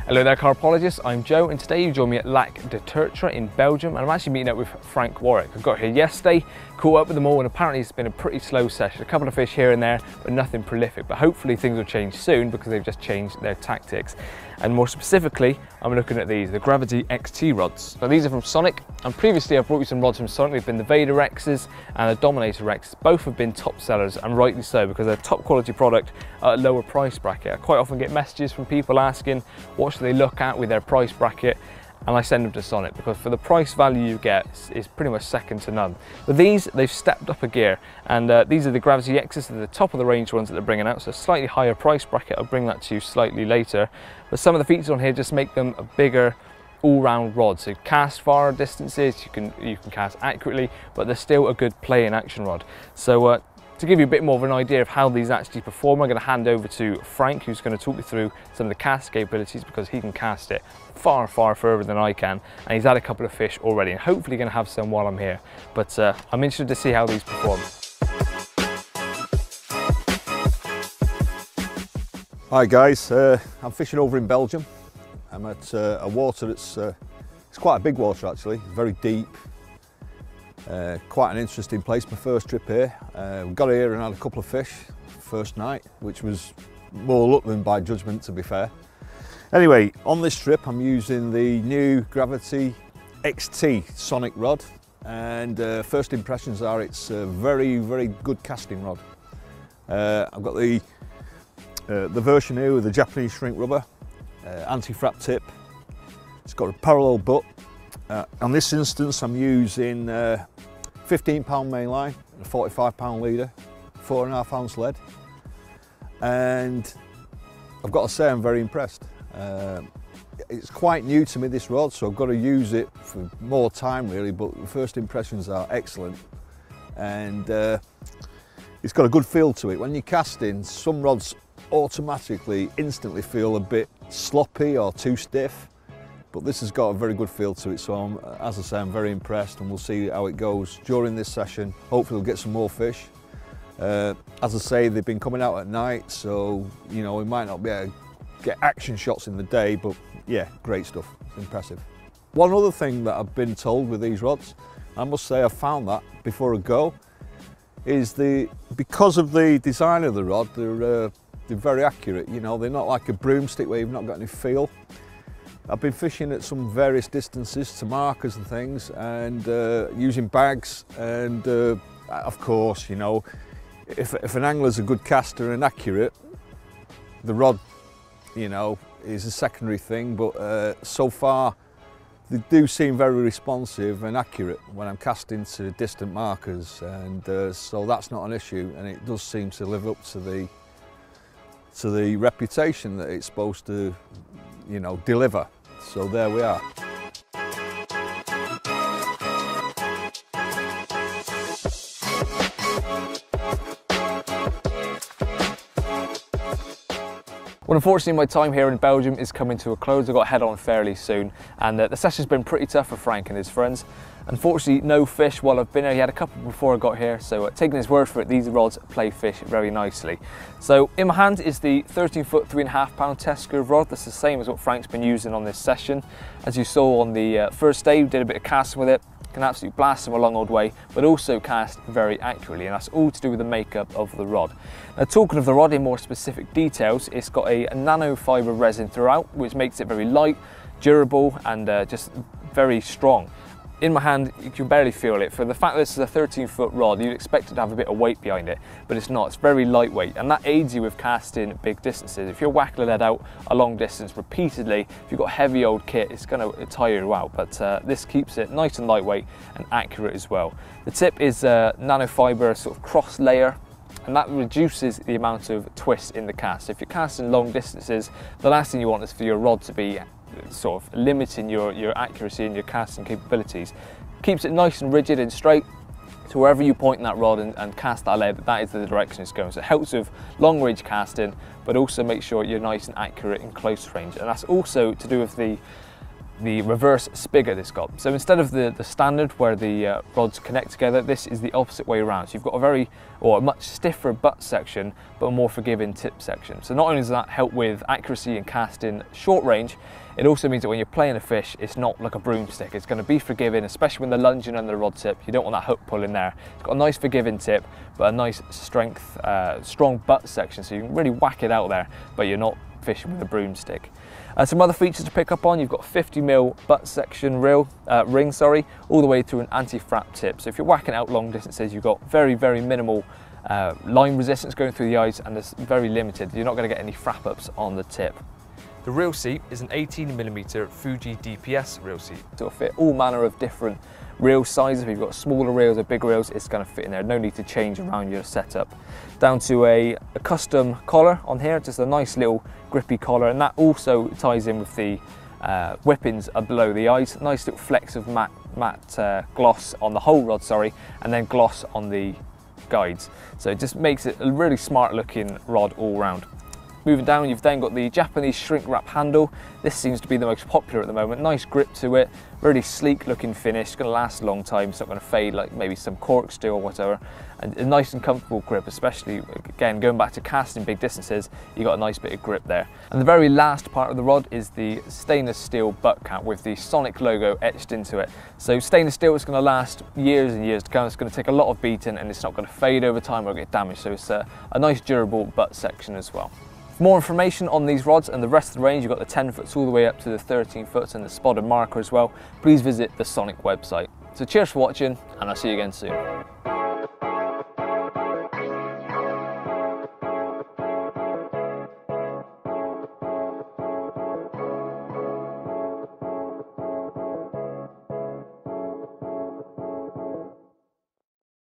Hello there carpologists, I'm Joe and today you join me at Legjobb in Belgium and I'm actually meeting up with Frank Warwick. I got here yesterday, caught up with them all and apparently it's been a pretty slow session. A couple of fish here and there but nothing prolific, but hopefully things will change soon because they've just changed their tactics. And more specifically, I'm looking at these, the GravityXT rods. So these are from Sonik, and previously I've brought you some rods from Sonik. They've been the Vader X's and the Dominator X. Both have been top sellers, and rightly so, because they're top quality product at a lower price bracket. I quite often get messages from people asking what should they look at with their price bracket, and I send them to Sonik because for the price value you get is pretty much second to none. But these, they've stepped up a gear, and these are the GravityX's, they're the top of the range ones that they're bringing out, so a slightly higher price bracket. I'll bring that to you slightly later. But some of the features on here just make them a bigger all-round rod. So cast far distances, you can cast accurately, but they're still a good play in action rod. So to give you a bit more of an idea of how these actually perform, I'm going to hand over to Frank, who's going to talk you through some of the cast capabilities because he can cast it far further than I can, and he's had a couple of fish already and hopefully going to have some while I'm here. But I'm interested to see how these perform. Hi guys, I'm fishing over in Belgium. I'm at a water that's it's quite a big water actually, very deep. Quite an interesting place, my first trip here. We got here and had a couple of fish first night, which was more luck than by judgment to be fair. Anyway, on this trip I'm using the new GravityXT Sonik rod, and first impressions are it's a very good casting rod. I've got the version here with the Japanese shrink rubber, anti-frap tip. It's got a parallel butt. On this instance I'm using 15-pound main line and a 45-pound leader, 4.5 ounce lead, and I've got to say I'm very impressed. It's quite new to me, this rod, so I've got to use it for more time really, but the first impressions are excellent, and it's got a good feel to it. When you're casting, some rods automatically instantly feel a bit sloppy or too stiff, but this has got a very good feel to it, so as I say, I'm very impressed, and we'll see how it goes during this session. Hopefully we'll get some more fish. As I say, they've been coming out at night, so you know we might not be able to get action shots in the day, but yeah, great stuff. It's impressive. One other thing that I've been told with these rods, I must say I found that before I go, is because of the design of the rod, they're very accurate. You know, they're not like a broomstick where you've not got any feel. I've been fishing at some various distances to markers and things, and using bags, and of course, you know, if an angler's a good caster and accurate, the rod, you know, is a secondary thing, but so far they do seem very responsive and accurate when I'm casting to distant markers, and so that's not an issue, and it does seem to live up to the reputation that it's supposed to, you know, deliver. So there we are. Well, unfortunately my time here in Belgium is coming to a close. I've got to head on fairly soon, and the session's been pretty tough for Frank and his friends. Unfortunately, no fish while I've been here. He had a couple before I got here, so taking his word for it, these rods play fish very nicely. So in my hand is the 13-foot, 3.5-pound test curve rod. That's the same as what Frank's been using on this session. As you saw on the first day, we did a bit of casting with it. Can absolutely blast them a long old way, but also cast very accurately, and that's all to do with the makeup of the rod. Now, talking of the rod in more specific details, it's got a nanofiber resin throughout, which makes it very light, durable, and just very strong. In my hand, you can barely feel it. For the fact that this is a 13-foot rod, you'd expect it to have a bit of weight behind it, but it's not. It's very lightweight, and that aids you with casting big distances. If you're whacking the lead out a long distance repeatedly, if you've got heavy old kit, it's going to tire you out, but this keeps it nice and lightweight and accurate as well. The tip is a nanofiber sort of cross layer, and that reduces the amount of twist in the cast. If you're casting long distances, the last thing you want is for your rod to be sort of limiting your accuracy and your casting capabilities. Keeps it nice and rigid and straight, so wherever you point that rod and cast that lead, that is the direction it's going. So it helps with long range casting, but also make sure you're nice and accurate in close range. And that's also to do with the the reverse spigot it's got. So instead of the standard where the rods connect together, this is the opposite way around. So you've got a much stiffer butt section, but a more forgiving tip section. So not only does that help with accuracy and casting short range, it also means that when you're playing a fish, it's not like a broomstick. It's going to be forgiving, especially when they're lunging under the rod tip. You don't want that hook pull in there. It's got a nice forgiving tip, but a nice strength, strong butt section, so you can really whack it out there, but you're not fishing with a broomstick. Some other features to pick up on, you've got 50mm butt section ring, all the way through an anti-frap tip. So if you're whacking out long distances, you've got very, very minimal line resistance going through the eyes, and it's very limited. You're not going to get any frap ups on the tip. The reel seat is an 18mm Fuji DPS reel seat. It'll fit all manner of different reel sizes. If you've got smaller reels or big reels, it's going to fit in there. No need to change around your setup. Down to a custom collar on here, just a nice little grippy collar, and that also ties in with the whippings below the eyes. Nice little flecks of matte gloss on the whole rod, and then gloss on the guides. So it just makes it a really smart looking rod all round. Moving down, you've then got the Japanese shrink wrap handle. This seems to be the most popular at the moment. Nice grip to it, really sleek looking finish. It's going to last a long time. It's not going to fade like maybe some cork steel or whatever. And a nice and comfortable grip, especially again going back to casting big distances. You got a nice bit of grip there. And the very last part of the rod is the stainless steel butt cap with the Sonik logo etched into it. So stainless steel is going to last years and years to come. It's going to take a lot of beating, and it's not going to fade over time or get damaged. So it's a nice durable butt section as well. For more information on these rods and the rest of the range, you've got the 10 foots all the way up to the 13 foots and the spotted marker as well. Please visit the Sonik website. So cheers for watching, and I'll see you again soon.